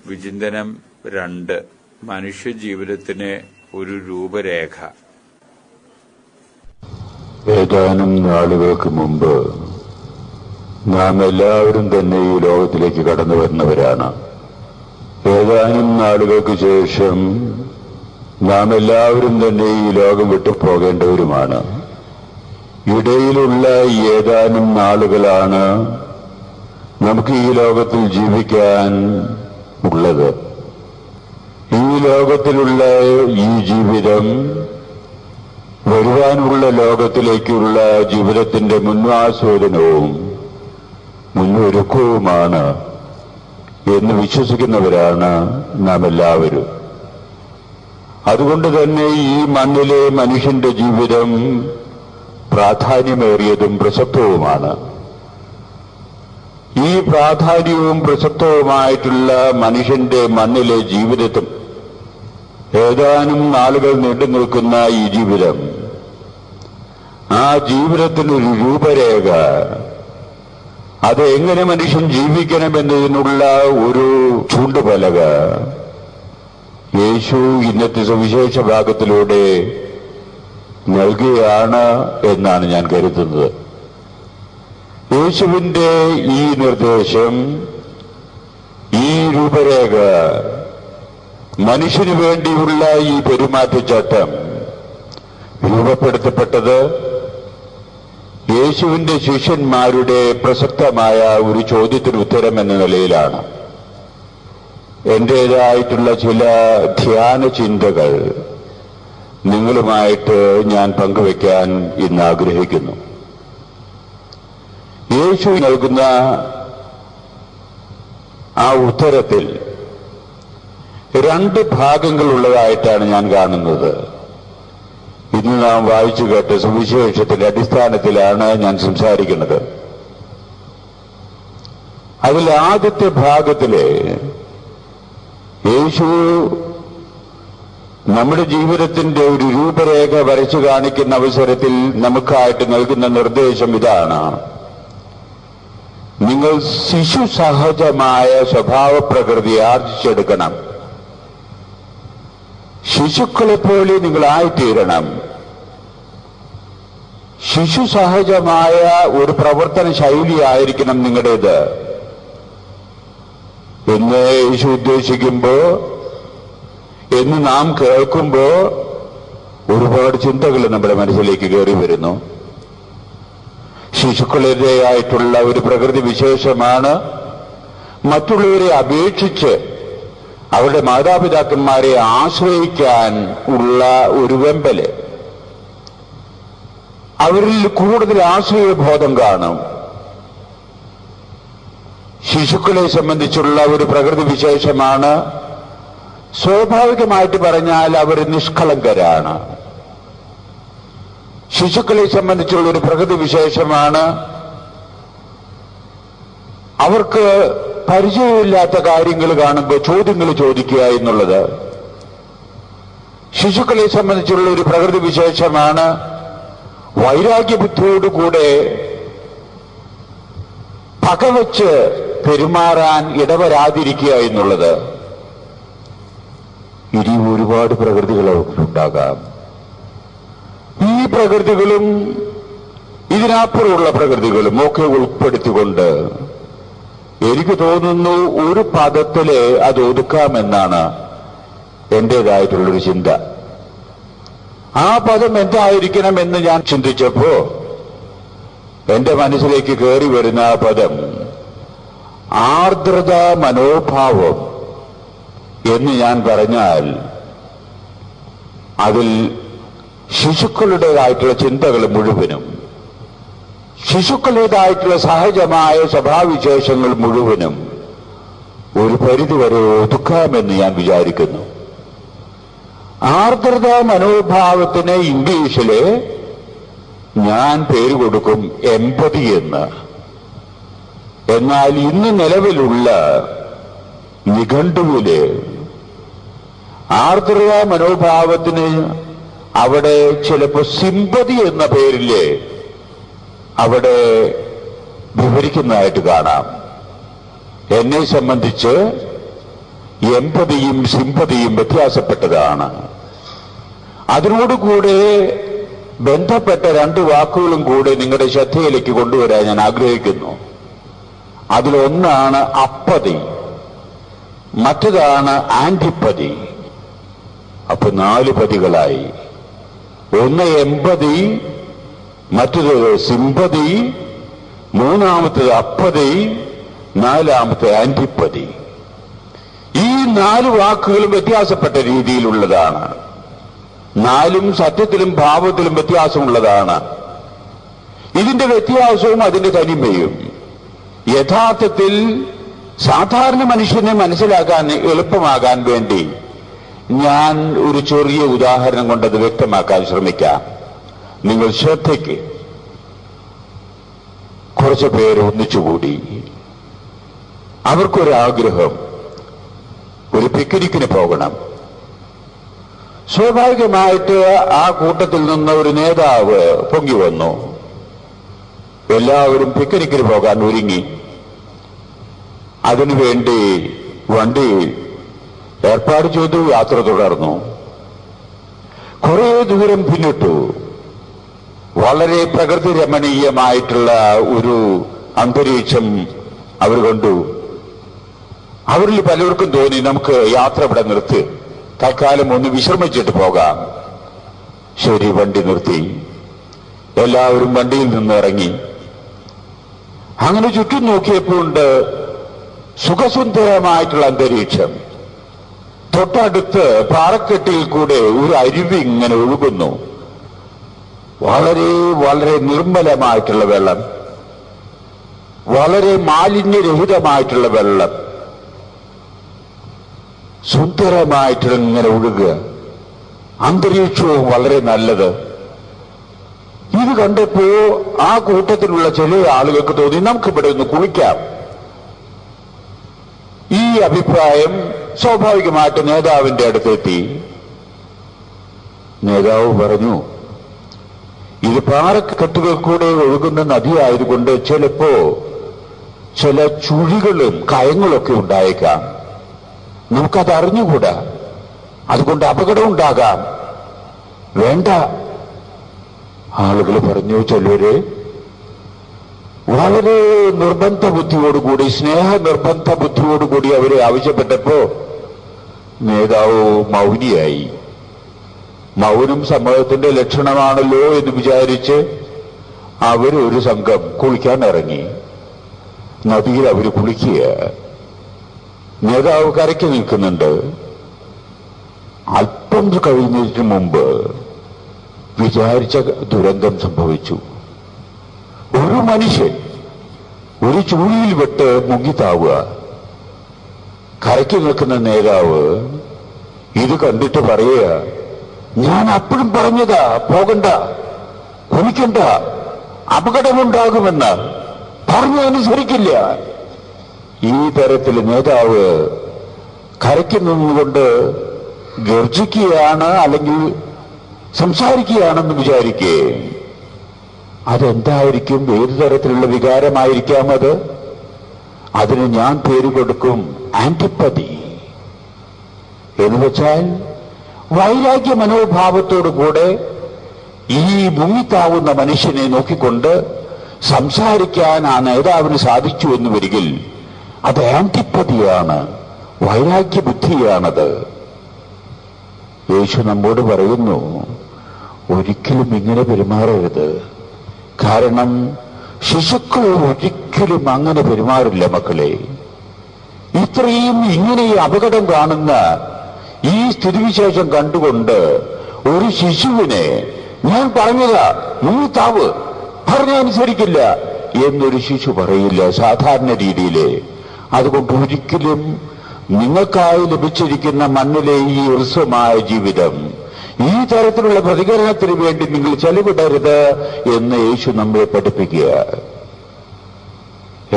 വിചിന്തനം 2 മനുഷ്യജീവിതത്തിന് ഒരു രൂപരേഖ. ഏതാനും നാളുകൾക്ക് മുമ്പ് നാം എല്ലാവരും തന്നെ ഈ ലോകത്തിലേക്ക് കടന്നു വരുന്നവരാണ്. ഏതാനും നാളുകൾക്ക് ശേഷം നാം എല്ലാവരും തന്നെ ഈ ലോകം വിട്ടു പോകേണ്ടവരുമാണ്. ഇടയിലുള്ള ഏതാനും നാളുകളാണ് നമുക്ക് ഈ ലോകത്തിൽ ജീവിക്കാൻ ഉള്ളത്. ഈ ലോകത്തിലുള്ള ഈ ജീവിതം വരുവാനുള്ള ലോകത്തിലേക്കുള്ള ജീവിതത്തിന്റെ മുന്നാസ്വാദനവും മുന്നൊരുക്കവുമാണ് എന്ന് വിശ്വസിക്കുന്നവരാണ് നാം എല്ലാവരും. അതുകൊണ്ട് തന്നെ ഈ മണ്ണിലെ മനുഷ്യന്റെ ജീവിതം പ്രാധാന്യമേറിയതും പ്രസക്തവുമാണ്. ഈ പ്രാധാന്യവും പ്രസക്തവുമായിട്ടുള്ള മനുഷ്യന്റെ മണ്ണിലെ ജീവിതത്തിൽ ഏതാനും നാളുകൾ നീണ്ടു നിൽക്കുന്ന ഈ ജീവിതം, ആ ജീവിതത്തിനൊരു രൂപരേഖ, അത് എങ്ങനെ മനുഷ്യൻ ജീവിക്കണമെന്നതിനുള്ള ഒരു ചൂണ്ടുപലക യേശു ഇന്നത്തെ സുവിശേഷ ഭാഗത്തിലൂടെ നൽകുകയാണ് എന്നാണ് ഞാൻ കരുതുന്നത്. യേശുവിന്റെ ഈ നിർദ്ദേശം, ഈ രൂപരേഖ, മനുഷ്യന് വേണ്ടിയുള്ള ഈ പെരുമാറ്റച്ചട്ടം രൂപപ്പെടുത്തപ്പെട്ടത് യേശുവിന്റെ ശിഷ്യന്മാരുടെ പ്രസക്തമായ ഒരു ചോദ്യത്തിന് ഉത്തരം എന്ന നിലയിലാണ്. എന്റേതായിട്ടുള്ള ചില ധ്യാന ചിന്തകൾ നിങ്ങളുമായിട്ട് ഞാൻ പങ്കുവയ്ക്കാൻ ഇന്ന് ആഗ്രഹിക്കുന്നു. യേശു നൽകുന്ന ആ ഉത്തരത്തിൽ 2 ഭാഗങ്ങളുള്ളതായിട്ടാണ് ഞാൻ കാണുന്നത്. ഇന്ന് നാം വായിച്ചു കേട്ട സുവിശേഷത്തിന്റെ അടിസ്ഥാനത്തിലാണ് ഞാൻ സംസാരിക്കുന്നത്. അതിൽ ആദ്യത്തെ ഭാഗത്തില് യേശു നമ്മുടെ ജീവിതത്തിന്റെ ഒരു രൂപരേഖ വരച്ചു കാണിക്കുന്ന അവസരത്തിൽ നമുക്കായിട്ട് നൽകുന്ന നിർദ്ദേശം ഇതാണ്: നിങ്ങൾ ശിശു സഹജമായ സ്വഭാവപ്രകൃതി ആർജിച്ചെടുക്കണം. ശിശുക്കളെ പോലെ നിങ്ങളായിത്തീരണം. ശിശു സഹജമായ ഒരു പ്രവർത്തന ശൈലിയായിരിക്കണം നിങ്ങളുടേത് എന്ന് യേശു ഉദ്ദേശിക്കുമ്പോ, എന്ന് നാം കേൾക്കുമ്പോ ഒരുപാട് ചിന്തകൾ നമ്മുടെ മനസ്സിലേക്ക് കയറി വരുന്നു. ശിശുക്കളുടേതായിട്ടുള്ള ഒരു പ്രകൃതി വിശേഷമാണ് മറ്റുള്ളവരെ അപേക്ഷിച്ച് അവരുടെ മാതാപിതാക്കന്മാരെ ആശ്രയിക്കാൻ ഉള്ള ഒരു വെമ്പല്. അവരിൽ കൂടുതൽ ആശ്രയബോധം കാണും. ശിശുക്കളെ സംബന്ധിച്ചുള്ള ഒരു പ്രകൃതി വിശേഷമാണ്, സ്വാഭാവികമായിട്ട് പറഞ്ഞാൽ അവർ നിഷ്കളങ്കരാണ്. ശിശുക്കളെ സംബന്ധിച്ചുള്ള ഒരു പ്രകൃതി വിശേഷമാണ്, അവർക്ക് പരിചയമില്ലാത്ത കാര്യങ്ങൾ കാണുമ്പോൾ ചോദ്യങ്ങൾ ചോദിക്കുക എന്നുള്ളത്. ശിശുക്കളെ സംബന്ധിച്ചുള്ള ഒരു പ്രകൃതി വിശേഷമാണ് വൈരാഗ്യബുദ്ധിയോടുകൂടെ പകവച്ച് പെരുമാറാൻ ഇടവരാതിരിക്കുക എന്നുള്ളത്. ഇനി ഒരുപാട് പ്രകൃതികൾ അവർക്കുണ്ടാകാം. ഈ പ്രകൃതികളും ഇതിനപ്പുറമുള്ള പ്രകൃതികളും ഒക്കെ ഉൾപ്പെടുത്തിക്കൊണ്ട് എനിക്ക് തോന്നുന്നു ഒരു പദത്തില് അത് ഒതുക്കാമെന്നാണ് എന്റേതായിട്ടുള്ളൊരു ചിന്ത. ആ പദം എന്തായിരിക്കണമെന്ന് ഞാൻ ചിന്തിച്ചപ്പോ എന്റെ മനസ്സിലേക്ക് കയറി വരുന്ന ആ പദം ആർദ്രത മനോഭാവം എന്ന് ഞാൻ പറഞ്ഞാൽ അതിൽ ശിശുക്കളുടേതായിട്ടുള്ള ചിന്തകൾ മുഴുവനും, ശിശുക്കളുടേതായിട്ടുള്ള സഹജമായ സ്വഭാവവിശേഷങ്ങൾ മുഴുവനും ഒരു പരിധിവരെ ഒതുക്കാമെന്ന് ഞാൻ വിചാരിക്കുന്നു. ആർദ്രത മനോഭാവത്തിന് ഇംഗ്ലീഷില് ഞാൻ പേര് കൊടുക്കും എമ്പതി എന്ന്. എന്നാൽ ഇന്ന് നിലവിലുള്ള നിഘണ്ടുവില് ആർദ്രത മനോഭാവത്തിന് അവിടെ ചിലപ്പോൾ സിമ്പതി എന്ന പേരില് അവിടെ വിവരിക്കുന്നതായിട്ട് കാണാം. എന്നെ സംബന്ധിച്ച് എമ്പതിയും സിമ്പതിയും വ്യത്യാസപ്പെട്ടതാണ്. അതിനോടുകൂടെ ബന്ധപ്പെട്ട രണ്ട് വാക്കുകളും കൂടെ നിങ്ങളുടെ ശ്രദ്ധയിലേക്ക് കൊണ്ടുവരാൻ ഞാൻ ആഗ്രഹിക്കുന്നു. അതിലൊന്നാണ് അപ്പതി, മറ്റതാണ് ആന്റിപ്പതി. അപ്പൊ 4 പതികളായി. ഒന്ന് എമ്പതി, മറ്റത് സിമ്പതി, മൂന്നാമത്തത് അപ്പതി, നാലാമത്തെ ആന്റിപ്പതി. ഈ 4 വാക്കുകളും വ്യത്യാസപ്പെട്ട രീതിയിലുള്ളതാണ്. 4ഉം സത്യത്തിലും ഭാവത്തിലും വ്യത്യാസമുള്ളതാണ്. ഇതിന്റെ വ്യത്യാസവും അതിന്റെ തനിമയും യഥാർത്ഥത്തിൽ സാധാരണ മനുഷ്യനെ മനസ്സിലാക്കാൻ എളുപ്പമാകാൻ വേണ്ടി ഞാൻ ഒരു ചെറിയ ഉദാഹരണം കൊണ്ടത് വ്യക്തമാക്കാൻ ശ്രമിക്കാം. നിങ്ങൾ ശ്രദ്ധയ്ക്ക്. കുറച്ചു പേര് ഒന്നിച്ചുകൂടി. അവർക്കൊരാഗ്രഹം, ഒരു പിക്നിക്കിന് പോകണം. സ്വാഭാവികമായിട്ട് ആ കൂട്ടത്തിൽ നിന്ന് ഒരു നേതാവ് പൊങ്ങി വന്നു. എല്ലാവരും പിക്നിക്കിന് പോകാൻ ഒരുങ്ങി. അതിനുവേണ്ടി വണ്ടി ഏർപ്പാട് ചെയ്തു. യാത്ര തുടർന്നു. കുറെ ദൂരം പിന്നിട്ടു. വളരെ പ്രകൃതി രമണീയമായിട്ടുള്ള ഒരു അന്തരീക്ഷം അവർ കണ്ടു. അവരിൽ പലർക്കും തോന്നി, നമുക്ക് യാത്ര ഇവിടെ നിർത്തി തൽക്കാലം ഒന്ന് വിശ്രമിച്ചിട്ട് പോകാം. ശരി, വണ്ടി നിർത്തി. എല്ലാവരും വണ്ടിയിൽ നിന്ന് ഇറങ്ങി. അങ്ങനെ ചുറ്റും നോക്കിയപ്പോഴുണ്ട് സുഖസുന്ദരമായിട്ടുള്ള അന്തരീക്ഷം. തൊട്ടടുത്ത് പാറക്കെട്ടിൽ കൂടെ ഒരു അരുവി ഇങ്ങനെ ഒഴുകുന്നു. വളരെ വളരെ നിർമ്മലമായിട്ടുള്ള വെള്ളം, വളരെ മാലിന്യരഹിതമായിട്ടുള്ള വെള്ളം, സുന്ദരമായിട്ട് ഇങ്ങനെ ഒഴുകുക. അന്തരീക്ഷവും വളരെ നല്ലത്. ഇത് കണ്ടപ്പോ ആ കൂട്ടത്തിലുള്ള ചില ആളുകൾക്ക് തോന്നി, നമുക്കിവിടെ ഒന്ന് കുളിക്കാം. ഈ അഭിപ്രായം സ്വാഭാവികമായിട്ട് നേതാവിന്റെ അടുത്തെത്തി. നേതാവ് പറഞ്ഞു, ഇത് പാറക്കെട്ടുകൾ കൂടെ ഒഴുകുന്ന നദിയായതുകൊണ്ട് ചിലപ്പോ ചില ചുഴികളും കയങ്ങളൊക്കെ ഉണ്ടായേക്കാം. നമുക്കത് അറിഞ്ഞുകൂടാ. അതുകൊണ്ട് അപകടം ഉണ്ടാകാം. വേണ്ട. ആളുകൾ പറഞ്ഞു. ചിലര് വളരെ നിർബന്ധ ബുദ്ധിയോടുകൂടി, സ്നേഹ നിർബന്ധ ബുദ്ധിയോടുകൂടി അവരെ ആവശ്യപ്പെട്ടപ്പോ നേതാവ് മൗനിയായി. മൗനം സമ്മതത്തിന്റെ ലക്ഷണമാണല്ലോ എന്ന് വിചാരിച്ച് അവരൊരു സംഘം കുളിക്കാൻ ഇറങ്ങി. നദിയിൽ അവർ കുളിക്കുക. നേതാവ് കരയ്ക്ക് നിൽക്കുന്നുണ്ട്. അല്പം കഴിഞ്ഞതിന് മുമ്പ് വിചാരിച്ച ദുരന്തം സംഭവിച്ചു. ഒരു മനുഷ്യൻ ഒരു ചൂഴിയിൽ വിട്ട് മുങ്ങിത്താവുക. കരയ്ക്ക് നിൽക്കുന്ന നേതാവ് ഇത് കണ്ടിട്ട് പറയുക, ഞാൻ അപ്പോഴും പറഞ്ഞതാ, പോകണ്ട, കുളിക്കണ്ട, അപകടമുണ്ടാകുമെന്ന്. പറഞ്ഞനുസരിക്കില്ല. ഈ തരത്തിൽ നേതാവ് കരയ്ക്ക് നിന്നുകൊണ്ട് ഗർജിക്കുകയാണ്, അല്ലെങ്കിൽ സംസാരിക്കുകയാണെന്ന് വിചാരിക്കേ. അതെന്തായിരിക്കും? ഏതു തരത്തിലുള്ള വികാരമായിരിക്കാം അത്? അതിന് ഞാൻ പേര് കൊടുക്കും ആന്റിപ്പതി എന്ന് വെച്ചാൽ വൈരാഗ്യ മനോഭാവത്തോടുകൂടെ ഈ മുങ്ങിത്താവുന്ന മനുഷ്യനെ നോക്കിക്കൊണ്ട് സംസാരിക്കാൻ ആ നേതാവിന് സാധിച്ചു എന്ന് വരികിൽ അത് ആന്റിപ്പതിയാണ്, വൈരാഗ്യ ബുദ്ധിയാണത്. യേശു നമ്മോട് പറയുന്നു, ഒരിക്കലും ഇങ്ങനെ പെരുമാറരുത്. കാരണം ശിശുക്കൾ ഒരിക്കലും അങ്ങനെ പെരുമാറില്ല. മക്കളെ, ഇത്രയും ഇങ്ങനെ അപകടം കാണുന്ന ഈ സ്ഥിതിവിശേഷം കണ്ടുകൊണ്ട് ഒരു ശിശുവിനെ ഞാൻ പറഞ്ഞതാ, മുങ്ങിത്താവ്, പറഞ്ഞനുസരിക്കില്ല എന്നൊരു ശിശു പറയില്ല സാധാരണ രീതിയില്. അതുകൊണ്ട് ഒരിക്കലും നിങ്ങൾക്കായി ലഭിച്ചിരിക്കുന്ന മണ്ണിലെ ഈ ഹ്രസ്വമായ ജീവിതം ഈ തരത്തിലുള്ള പ്രതികരണത്തിന് വേണ്ടി നിങ്ങൾ ചെലവിടരുത് എന്ന് യേശു നമ്മെ പഠിപ്പിക്കുക.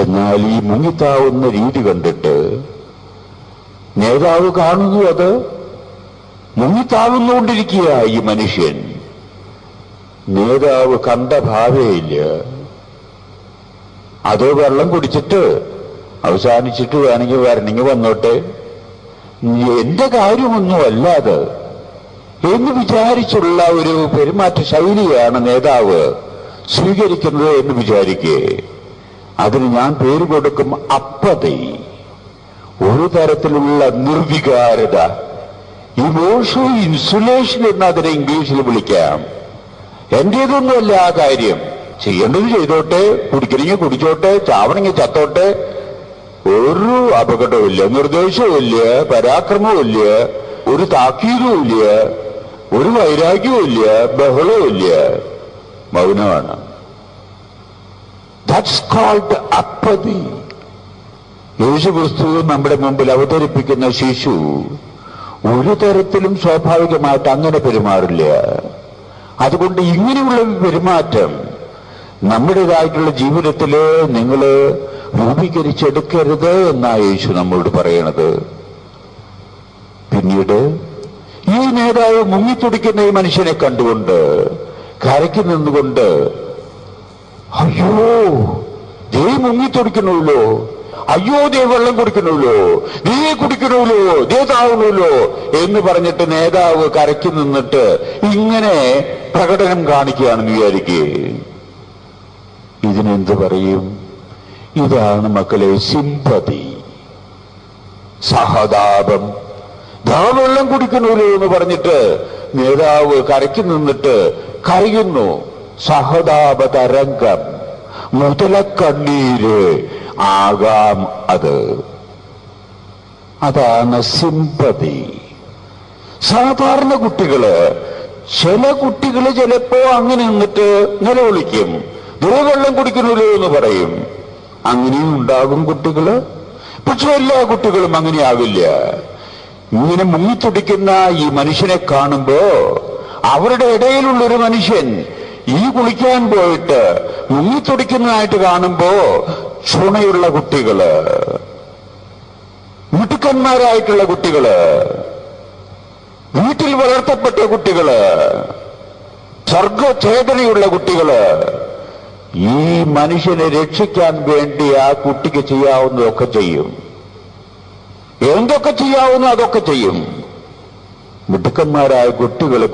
എന്നാൽ ഈ മുങ്ങിത്താവുന്ന രീതി കണ്ടിട്ട് നേതാവ് കാണുന്നു, അത് മുങ്ങിത്താവുന്നുകൊണ്ടിരിക്കുക ഈ മനുഷ്യൻ. നേതാവ് കണ്ട ഭാവേയില്ല. അതോ വെള്ളം കുടിച്ചിട്ട് അവസാനിച്ചിട്ട് വേണമെങ്കിൽ വരണമെങ്കിൽ വന്നോട്ടെ, എന്റെ കാര്യമൊന്നുമല്ല അത് എന്ന് വിചാരിച്ചുള്ള ഒരു പെരുമാറ്റ ശൈലിയാണ് നേതാവ് സ്വീകരിക്കുന്നത് എന്ന് വിചാരിക്കേ. അതിന് ഞാൻ പേര് കൊടുക്കും അപ്പതി. ഒരു തരത്തിലുള്ള നിർവികാരത, ഇമോഷണൽ ഇൻസുലേഷൻ എന്ന് അതിനെ ഇംഗ്ലീഷിൽ വിളിക്കാം. എന്റേതൊന്നുമല്ല ആ കാര്യം. ചെയ്യേണ്ടത് ചെയ്തോട്ടെ, കുടിക്കണമെങ്കിൽ കുടിച്ചോട്ടെ, ചാവണമെങ്കിൽ ചത്തോട്ടെ. ഒരു അപകടവുമില്ല, നിർദ്ദേശവുമില്ല, പരാക്രമവുമില്ല, ഒരു താക്കീതുമില്ല, ഒരു വൈരാഗ്യവുമില്ല, ബഹളവുമില്ല, മൗനമാണ്. That's called apathy. യേശുക്രിസ്തു നമ്മുടെ മുമ്പിൽ അവതരിപ്പിക്കുന്ന ശിശു ഒരു തരത്തിലും സ്വാഭാവികമായിട്ട് അങ്ങനെ പെരുമാറില്ല. അതുകൊണ്ട് ഇങ്ങനെയുള്ള പെരുമാറ്റം നമ്മുടേതായിട്ടുള്ള ജീവിതത്തില് നിങ്ങൾ രൂപീകരിച്ചെടുക്കരുത് എന്നാ യേശു നമ്മോട് പറയണത്. പിന്നീട് ഈ നേതാവ് മുങ്ങിത്തുടിക്കുന്ന ഈ മനുഷ്യനെ കണ്ടുകൊണ്ട് കരയ്ക്ക് നിന്നുകൊണ്ട്, അയ്യോ ദേ മുങ്ങിത്തുടിക്കണമല്ലോ, അയ്യോ ദേ വെള്ളം കുടിക്കണമല്ലോ, ദേ കുടിക്കണമല്ലോ, ദേ താവണമല്ലോ എന്ന് പറഞ്ഞിട്ട് നേതാവ് കരയ്ക്ക് നിന്നിട്ട് ഇങ്ങനെ പ്രകടനം കാണിക്കുകയാണെന്ന് വിചാരിക്കേ. ഇതിനെന്ത് പറയും? ഇതാണ് മക്കളെ സിമ്പതി, സഹതാപം. ദാ വെള്ളം കുടിക്കണമല്ലോ എന്ന് പറഞ്ഞിട്ട് നേതാവ് കരയ്ക്ക് നിന്നിട്ട് കരയുന്നു. സഹതാപ തരംഗം, മുതലക്കണ്ണീര് ആകാം അത്. അതാണ് സിമ്പതി. സാധാരണ ചില കുട്ടികള് ചിലപ്പോ അങ്ങനെ നിന്നിട്ട് നിലവിളിക്കും, വെള്ളം കുടിക്കണമല്ലോ എന്ന് പറയും. അങ്ങനെയും ഉണ്ടാകും കുട്ടികള്. പക്ഷെ എല്ലാ കുട്ടികളും അങ്ങനെയാവില്ല. ഇങ്ങനെ മുങ്ങിത്തുടിക്കുന്ന ഈ മനുഷ്യനെ കാണുമ്പോ, അവരുടെ ഇടയിലുള്ളൊരു മനുഷ്യൻ ഈ കുളിക്കാൻ പോയിട്ട് മുങ്ങിത്തുടിക്കുന്നതായിട്ട് കാണുമ്പോ ചുണയുള്ള കുട്ടികള്, മിടുക്കന്മാരായിട്ടുള്ള കുട്ടികള്, വീട്ടിൽ വളർത്തപ്പെട്ട കുട്ടികള്, സർഗചേതനയുള്ള കുട്ടികള്, ഈ മനുഷ്യനെ രക്ഷിക്കാൻ വേണ്ടി ആ കുട്ടിക്ക് ചെയ്യാവുന്നതൊക്കെ ചെയ്യും. എന്തൊക്കെ ചെയ്യാവുന്നോ അതൊക്കെ ചെയ്യും. മിടുക്കന്മാരായ കുട്ടികളെ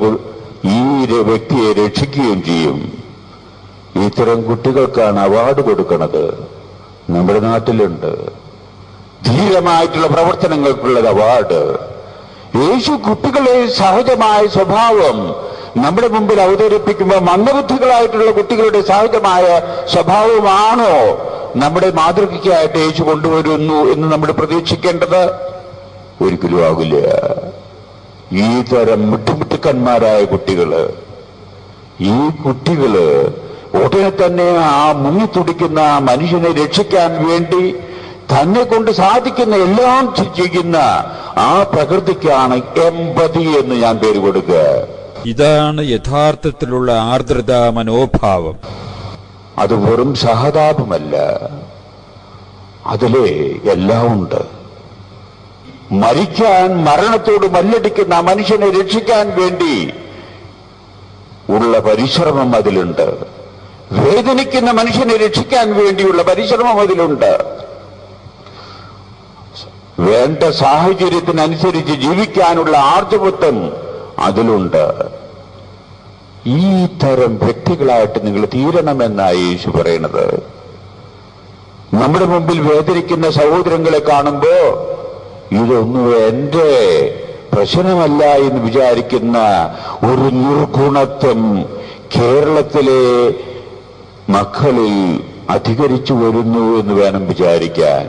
ഈ വ്യക്തിയെ രക്ഷിക്കുകയും ചെയ്യും. ഇത്തരം കുട്ടികൾക്കാണ് അവാർഡ് കൊടുക്കുന്നത്. നമ്മുടെ നാട്ടിലുണ്ട് ധീരമായിട്ടുള്ള പ്രവർത്തനങ്ങൾക്കുള്ളത് അവാർഡ്. യേശു കുട്ടികളെ സഹജമായ സ്വഭാവം നമ്മുടെ മുമ്പിൽ അവതരിപ്പിക്കുമ്പോൾ മന്ദബുദ്ധികളായിട്ടുള്ള കുട്ടികളുടെ സഹജമായ സ്വഭാവമാണോ നമ്മുടെ മാതൃകയ്ക്കായിട്ട് യേശു കൊണ്ടുവരുന്നു എന്ന് നമ്മൾ പ്രതീക്ഷിക്കേണ്ടത്? ഒരിക്കലും ആകില്ല. ഈ തരം മിട്ടുമിട്ടുക്കന്മാരായ കുട്ടികള്, ഈ കുട്ടികള് ഉടനെ തന്നെ ആ മുങ്ങിത്തുടിക്കുന്ന മനുഷ്യനെ രക്ഷിക്കാൻ വേണ്ടി തന്നെ കൊണ്ട് സാധിക്കുന്ന എല്ലാം ചെയ്യുന്ന ആ പ്രകൃതിക്കാണ് എമ്പതി എന്ന് ഞാൻ പേര് കൊടുക്കുക. ഇതാണ് യഥാർത്ഥത്തിലുള്ള ആർദ്രതാ മനോഭാവം. അത് വെറും സഹതാപമല്ല, അതിലെ എല്ലാം ഉണ്ട്. മരണത്തോട് മല്ലടിക്കുന്ന മനുഷ്യനെ രക്ഷിക്കാൻ വേണ്ടി ഉള്ള പരിശ്രമം അതിലുണ്ട്. വേദനിക്കുന്ന മനുഷ്യനെ രക്ഷിക്കാൻ വേണ്ടിയുള്ള പരിശ്രമം അതിലുണ്ട്. വേണ്ട സാഹചര്യത്തിനനുസരിച്ച് ജീവിക്കാനുള്ള ആർജവത്വം അതിലുണ്ട്. ഈ തരം വ്യക്തികളായിട്ട് നിങ്ങൾ തീരണമെന്നാണ് യേശു പറയുന്നത്. നമ്മുടെ മുമ്പിൽ വേദനിക്കുന്ന സഹോദരങ്ങളെ കാണുമ്പോ ഇതൊന്നും എന്റെ പ്രശ്നമല്ല എന്ന് വിചാരിക്കുന്ന ഒരു നിർഗുണത്വം കേരളത്തിലെ മക്കളിൽ അധികരിച്ചു വരുന്നു എന്ന് വേണം വിചാരിക്കാൻ.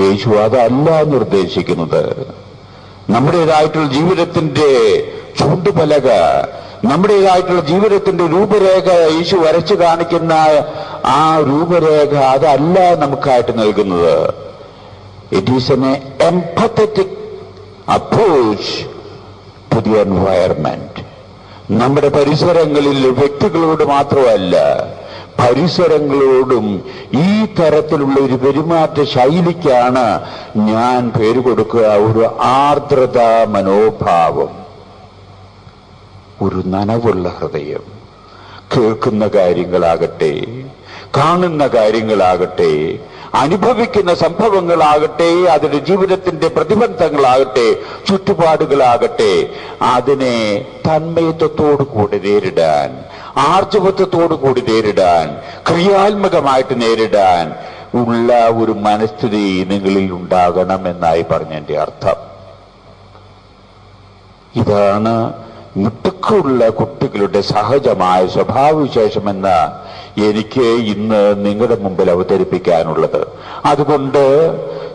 യേശു അതല്ല നിർദ്ദേശിക്കുന്നത്. നമ്മുടേതായിട്ടുള്ള ജീവിതത്തിന്റെ ചൂണ്ടുപലക, നമ്മുടേതായിട്ടുള്ള ജീവിതത്തിന്റെ രൂപരേഖ യേശു വരച്ചു കാണിക്കുന്ന ആ രൂപരേഖ അതല്ല നമുക്കായിട്ട് നൽകുന്നത്. It is an empathetic approach to the environment. നമ്മുടെ പരിസരങ്ങളിൽ വ്യക്തികളോട് മാത്രമല്ല, പരിസരങ്ങളോടും ഈ തരത്തിലുള്ള ഒരു പെരുമാറ്റ ശൈലിക്കാണ് ഞാൻ പേര് കൊടുക്കുക ഒരു ആർദ്രതാ മനോഭാവം. ഒരു നനവുള്ള ഹൃദയം. കേൾക്കുന്ന കാര്യങ്ങളാകട്ടെ, കാണുന്ന കാര്യങ്ങളാകട്ടെ, അനുഭവിക്കുന്ന സംഭവങ്ങളാകട്ടെ, അതിന്റെ ജീവിതത്തിന്റെ പ്രതിബന്ധങ്ങളാകട്ടെ, ചുറ്റുപാടുകളാകട്ടെ, അതിനെ തന്മയത്വത്തോടു കൂടി നേരിടാൻ, ആർജവത്വത്തോടു കൂടി നേരിടാൻ, ക്രിയാത്മകമായിട്ട് നേരിടാൻ ഉള്ള ഒരു മനസ്ഥിതി നിങ്ങളിൽ ഉണ്ടാകണം എന്നായി പറഞ്ഞതിന്റെ അർത്ഥം. ഇതാണ് മിടുക്കുള്ള കുട്ടികളുടെ സഹജമായ സ്വഭാവവിശേഷമെന്ന് എനിക്ക് ഇന്ന് നിങ്ങളുടെ മുമ്പിൽ അവതരിപ്പിക്കാനുള്ളത്. അതുകൊണ്ട്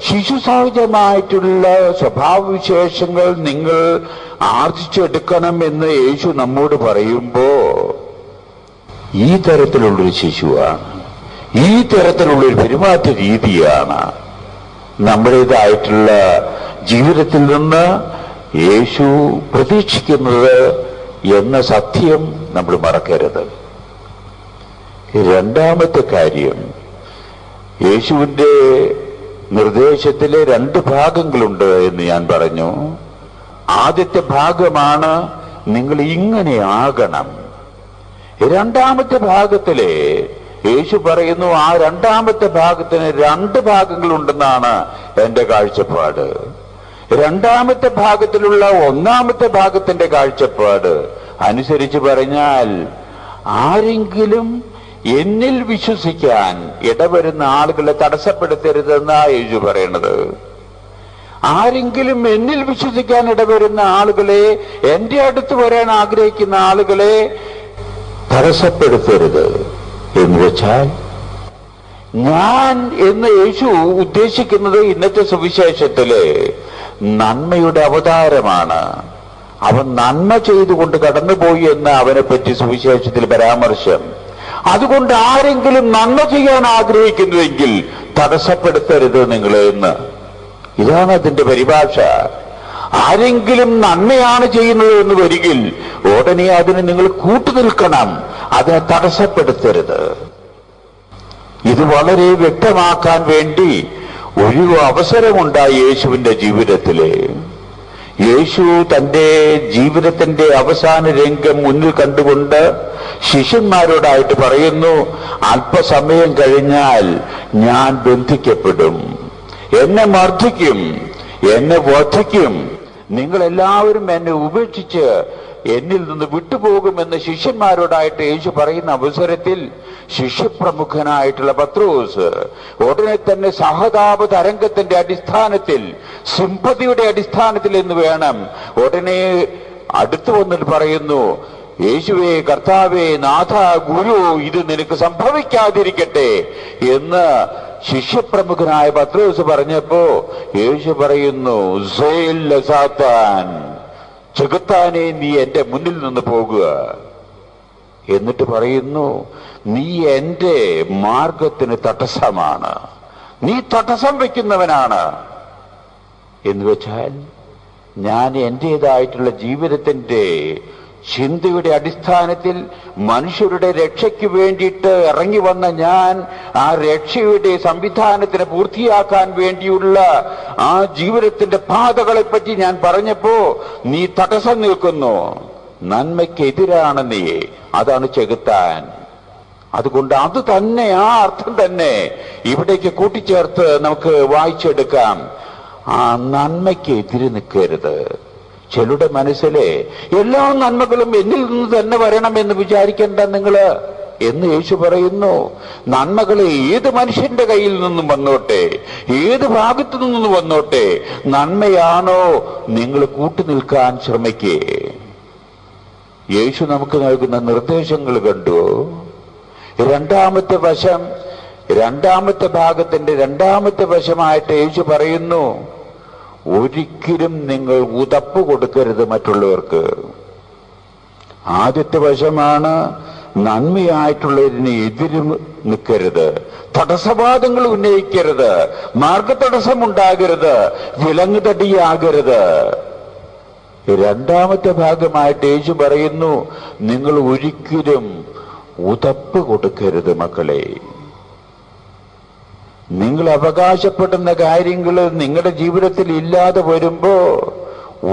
ശിശു സഹജമായിട്ടുള്ള സ്വഭാവവിശേഷങ്ങൾ നിങ്ങൾ ആർജിച്ചെടുക്കണം എന്ന് യേശു നമ്മോട് പറയുമ്പോ ഈ തരത്തിലുള്ളൊരു ശിശുവാണ്, ഈ തരത്തിലുള്ളൊരു പെരുമാറ്റ രീതിയാണ് നമ്മുടേതായിട്ടുള്ള ജീവിതത്തിൽ നിന്ന് യേശു പ്രതീക്ഷിക്കുന്നത് എന്ന സത്യം നമ്മൾ മറക്കരുത്. രണ്ടാമത്തെ കാര്യം, യേശുവിന്റെ നിർദ്ദേശത്തിലെ 2 ഭാഗങ്ങളുണ്ട് എന്ന് ഞാൻ പറഞ്ഞു. ആദ്യത്തെ ഭാഗമാണ് നിങ്ങൾ ഇങ്ങനെ ആകണം. രണ്ടാമത്തെ ഭാഗത്തിലെ യേശു പറയുന്നു ആ രണ്ടാമത്തെ ഭാഗത്തിന് 2 ഭാഗങ്ങളുണ്ടെന്നാണ് എന്റെ കാഴ്ചപ്പാട്. രണ്ടാമത്തെ ഭാഗത്തിലുള്ള ഒന്നാമത്തെ ഭാഗത്തിന്റെ കാഴ്ചപ്പാട് അനുസരിച്ച് പറഞ്ഞാൽ, ആരെങ്കിലും എന്നിൽ വിശ്വസിക്കാൻ ഇടവരുന്ന ആളുകളെ തടസ്സപ്പെടുത്തരുതെന്നാ യേശു പറയണത്. ആരെങ്കിലും എന്നിൽ വിശ്വസിക്കാൻ ഇടവരുന്ന ആളുകളെ, എന്റെ അടുത്ത് വരാൻ ആഗ്രഹിക്കുന്ന ആളുകളെ തടസ്സപ്പെടുത്തരുത് എന്ന് വെച്ചാൽ, ഞാൻ എന്ന് യേശു ഉദ്ദേശിക്കുന്നത് ഇന്നത്തെ സുവിശേഷത്തില് നന്മയുടെ അവതാരമാണ്. അവൻ നന്മ ചെയ്തുകൊണ്ട് കടന്നുപോയി എന്ന് അവനെ പറ്റി സുവിശേഷത്തിൽ പരാമർശം. അതുകൊണ്ട് ആരെങ്കിലും നന്മ ചെയ്യാൻ ആഗ്രഹിക്കുന്നുവെങ്കിൽ തടസ്സപ്പെടുത്തരുത് നിങ്ങളെ എന്ന്. ഇതാണ് അതിന്റെ പരിഭാഷ. ആരെങ്കിലും നന്മയാണ് ചെയ്യുന്നത് എന്ന് വരികിൽ ഉടനെ അതിന് നിങ്ങൾ കൂട്ടുനിൽക്കണം, അതിനെ തടസ്സപ്പെടുത്തരുത്. ഇത് വളരെ വ്യക്തമാക്കാൻ വേണ്ടി ഒരു അവസരമുണ്ടായി യേശുവിന്റെ ജീവിതത്തില്. യേശു തന്റെ ജീവിതത്തിന്റെ അവസാന രംഗം മുന്നിൽ കണ്ടുകൊണ്ട് ശിഷ്യന്മാരോടായിട്ട് പറയുന്നു, അല്പസമയം കഴിഞ്ഞാൽ ഞാൻ ബന്ധിക്കപ്പെടും, എന്നെ മർദ്ദിക്കും, എന്നെ വധിക്കും, നിങ്ങളെല്ലാവരും എന്നെ ഉപേക്ഷിച്ച് എന്നിൽ നിന്ന് വിട്ടുപോകുമെന്ന് ശിഷ്യന്മാരോടായിട്ട് യേശു പറയുന്ന അവസരത്തിൽ ശിഷ്യപ്രമുഖനായിട്ടുള്ള പത്രോസ് ഉടനെ തന്നെ സഹതാപ തരംഗത്തിന്റെ അടിസ്ഥാനത്തിൽ, സിമ്പതിയുടെ അടിസ്ഥാനത്തിൽ എന്ന് വേണം, ഉടനെ അടുത്തു വന്നിട്ട് പറയുന്നു, യേശുവേ, കർത്താവേ, നാഥ, ഗുരു, ഇത് നിനക്ക് സംഭവിക്കാതിരിക്കട്ടെ എന്ന് ശിഷ്യപ്രമുഖനായ പത്രോസ് പറഞ്ഞപ്പോ യേശു പറയുന്നു, സാത്താൻ, ചെകുത്താനെ, നീ എന്റെ മുന്നിൽ നിന്ന് പോകുക. എന്നിട്ട് പറയുന്നു, നീ എന്റെ മാർഗത്തിന് തടസ്സമാണ്, നീ തടസ്സം വയ്ക്കുന്നവനാണ്. എന്ന് വെച്ചാൽ, ഞാൻ എന്റേതായിട്ടുള്ള ജീവിതത്തിന്റെ ചിന്തയുടെ അടിസ്ഥാനത്തിൽ മനുഷ്യരുടെ രക്ഷയ്ക്ക് വേണ്ടിയിട്ട് ഇറങ്ങി വന്ന ഞാൻ ആ രക്ഷയുടെ സംവിധാനത്തിന് പൂർത്തിയാക്കാൻ വേണ്ടിയുള്ള ആ ജീവിതത്തിന്റെ പാതകളെപ്പറ്റി ഞാൻ പറഞ്ഞപ്പോ നീ തടസ്സം നിൽക്കുന്നു, നന്മയ്ക്കെതിരാണ് നീ, അതാണ് ചെകുത്താൻ. അതുകൊണ്ട് അത് തന്നെ, ആ അർത്ഥം തന്നെ ഇവിടേക്ക് കൂട്ടിച്ചേർത്ത് നമുക്ക് വായിച്ചെടുക്കാം. ആ നന്മയ്ക്ക് എതിര് നിൽക്കരുത്. ചിലരുടെ മനസ്സിലെ എല്ലാ നന്മകളും എന്നിൽ നിന്ന് തന്നെ വരണമെന്ന് വിചാരിക്കേണ്ട നിങ്ങള് എന്ന് യേശു പറയുന്നു. നന്മകൾ ഏത് മനുഷ്യന്റെ കയ്യിൽ നിന്നും വന്നോട്ടെ, ഏത് ഭാഗത്തു നിന്നും വന്നോട്ടെ, നന്മയാണോ നിങ്ങൾ കൂട്ടുനിൽക്കാൻ ശ്രമിക്കേ. യേശു നമുക്ക് നൽകുന്ന നിർദ്ദേശങ്ങൾ കണ്ടു. രണ്ടാമത്തെ വശം, രണ്ടാമത്തെ ഭാഗത്തിന്റെ രണ്ടാമത്തെ വശമായിട്ട് യേശു പറയുന്നു, ഒരിക്കലും നിങ്ങൾ ഉതപ്പ് കൊടുക്കരുത് മറ്റുള്ളവർക്ക്. ആദ്യത്തെ വശമാണ് നന്മയായിട്ടുള്ളതിന് എതിര് നിൽക്കരുത്, തടസ്സവാദങ്ങൾ ഉന്നയിക്കരുത്, മാർഗതടസ്സം ഉണ്ടാകരുത്, വിലങ്ങുതടിയാകരുത്. രണ്ടാമത്തെ ഭാഗമായിട്ട് യേശു പറയുന്നു, നിങ്ങൾ ഒരിക്കലും ഉതപ്പ് കൊടുക്കരുത് മക്കളെ. നിങ്ങൾ അവകാശപ്പെടുന്ന കാര്യങ്ങൾ നിങ്ങളുടെ ജീവിതത്തിൽ ഇല്ലാതെ വരുമ്പോ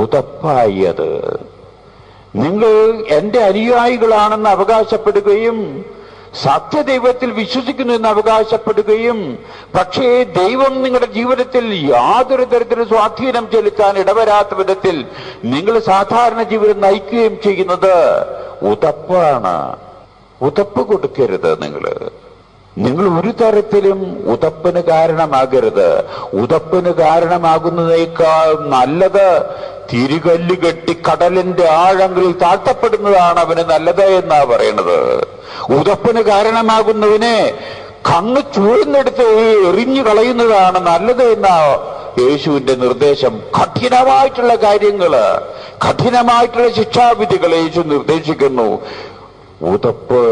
ഉതപ്പായി അത്. നിങ്ങൾ എന്റെ അനുയായികളാണെന്ന് അവകാശപ്പെടുകയും സത്യദൈവത്തിൽ വിശ്വസിക്കുന്നു എന്ന് അവകാശപ്പെടുകയും പക്ഷേ ദൈവം നിങ്ങളുടെ ജീവിതത്തിൽ യാതൊരു തരത്തിലും സ്വാധീനം ചെലുത്താൻ ഇടവരാത്ത വിധത്തിൽ നിങ്ങൾ സാധാരണ ജീവിതം നയിക്കുകയും ചെയ്യുന്നത് ഉതപ്പാണ്. ഉതപ്പ് കൊടുക്കരുത്. നിങ്ങൾ ഒരു തരത്തിലും ഉതപ്പിന് കാരണമാകരുത്. ഉതപ്പിന് കാരണമാകുന്നതിനേക്കാൾ നല്ലത് തിരികല്ല് കെട്ടി കടലിന്റെ ആഴങ്ങളിൽ താഴ്ത്തപ്പെടുന്നതാണ് അവന് നല്ലത് എന്നാ പറയണത്. ഉതപ്പിന് കാരണമാകുന്നതിനെ കണ്ണ് ചൂഴ്ന്നെടുത്ത് എറിഞ്ഞു കളയുന്നതാണ് നല്ലത് എന്നാ യേശുവിന്റെ നിർദ്ദേശം. കഠിനമായിട്ടുള്ള കാര്യങ്ങള്, കഠിനമായിട്ടുള്ള ശിക്ഷാവിധികൾ യേശു നിർദ്ദേശിക്കുന്നു. ഉതപ്പ്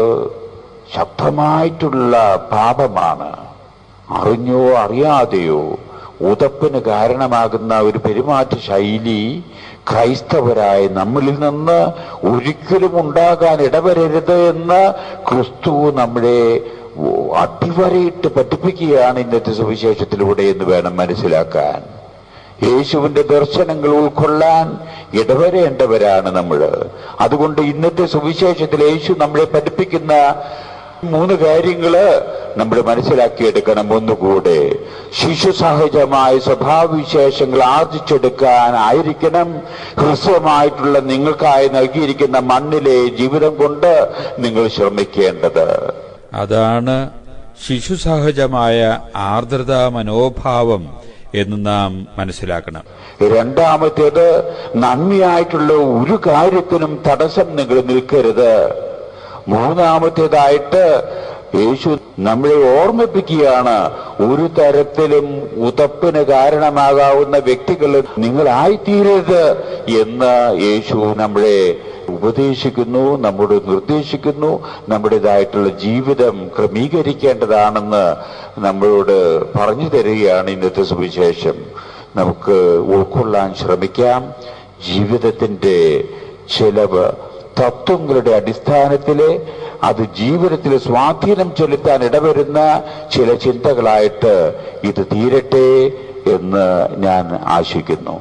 ശക്തമായിട്ടുള്ള പാപമാണ്. അറിഞ്ഞോ അറിയാതെയോ ഉതപ്പിന് കാരണമാകുന്ന ഒരു പെരുമാറ്റ ശൈലി ക്രൈസ്തവരായ നമ്മളിൽ നിന്ന് ഒരിക്കലും ഉണ്ടാകാൻ ഇടവരരുത് എന്ന് ക്രിസ്തു നമ്മളെ അടിവരയിട്ട് പഠിപ്പിക്കുകയാണ് ഇന്നത്തെ സുവിശേഷത്തിലൂടെ എന്ന് വേണം മനസ്സിലാക്കാൻ. യേശുവിന്റെ ദർശനങ്ങൾ ഉൾക്കൊള്ളാൻ ഇടവരേണ്ടവരാണ് നമ്മൾ. അതുകൊണ്ട് ഇന്നത്തെ സുവിശേഷത്തിൽ യേശു നമ്മളെ പഠിപ്പിക്കുന്ന 3 കാര്യങ്ങള് നമ്മൾ മനസ്സിലാക്കിയെടുക്കണം. ഒന്നുകൂടെ, ശിശു സഹജമായ സ്വഭാവവിശേഷങ്ങൾ ആർജിച്ചെടുക്കാനായിരിക്കണം ഹ്രസ്വമായിട്ടുള്ള നിങ്ങൾക്കായി നൽകിയിരിക്കുന്ന മണ്ണിലെ ജീവിതം കൊണ്ട് നിങ്ങൾ ശ്രമിക്കേണ്ടത്. അതാണ് ശിശുസഹജമായ ആർദ്രതാ മനോഭാവം എന്ന് നാം മനസ്സിലാക്കണം. രണ്ടാമത്തേത്, നന്മയായിട്ടുള്ള ഒരു കാര്യത്തിനും തടസ്സം നിങ്ങൾ നിൽക്കരുത്. മൂന്നാമത്തേതായിട്ട് യേശു നമ്മളെ ഓർമ്മിപ്പിക്കുകയാണ്, ഒരു തരത്തിലും ഉതപ്പിന് കാരണമാകാവുന്ന വ്യക്തികൾ നിങ്ങളായിത്തീരരുത് എന്ന് യേശു നമ്മളെ ഉപദേശിക്കുന്നു, നമ്മോട് നിർദ്ദേശിക്കുന്നു. നമ്മുടേതായിട്ടുള്ള ജീവിതം ക്രമീകരിക്കേണ്ടതാണെന്ന് നമ്മളോട് പറഞ്ഞു തരികയാണ് ഇന്നത്തെ സുവിശേഷം. നമുക്ക് ഉൾക്കൊള്ളാൻ ശ്രമിക്കാം. ജീവിതത്തിന്റെ ചില തത്വങ്ങളുടെ അടിസ്ഥാനത്തില് അത് ജീവിതത്തിൽ സ്വാധീനം ചെലുത്താൻ ഇടവരുന്ന ചില ചിന്തകളായിട്ട് ഇത് തീരട്ടെ എന്ന് ഞാൻ ആശിക്കുന്നു.